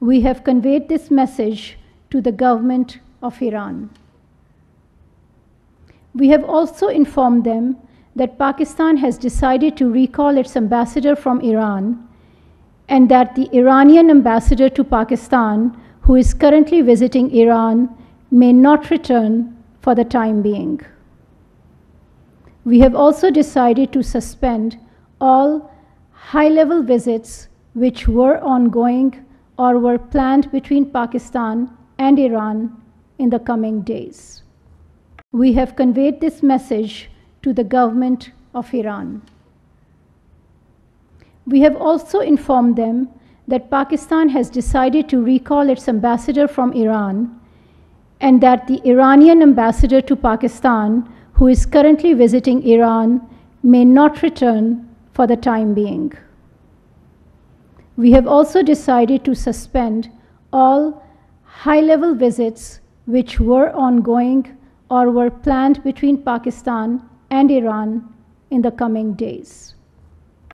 We have conveyed this message to the government of Iran. We have also informed them that Pakistan has decided to recall its ambassador from Iran and that the Iranian ambassador to Pakistan, who is currently visiting Iran, may not return for the time being. We have also decided to suspend all high-level visits which were ongoing or were planned between Pakistan and Iran in the coming days. We have conveyed this message to the government of Iran. We have also informed them that Pakistan has decided to recall its ambassador from Iran and that the Iranian ambassador to Pakistan, who is currently visiting Iran, may not return for the time being. We have also decided to suspend all high-level visits which were ongoing or were planned between Pakistan and Iran in the coming days.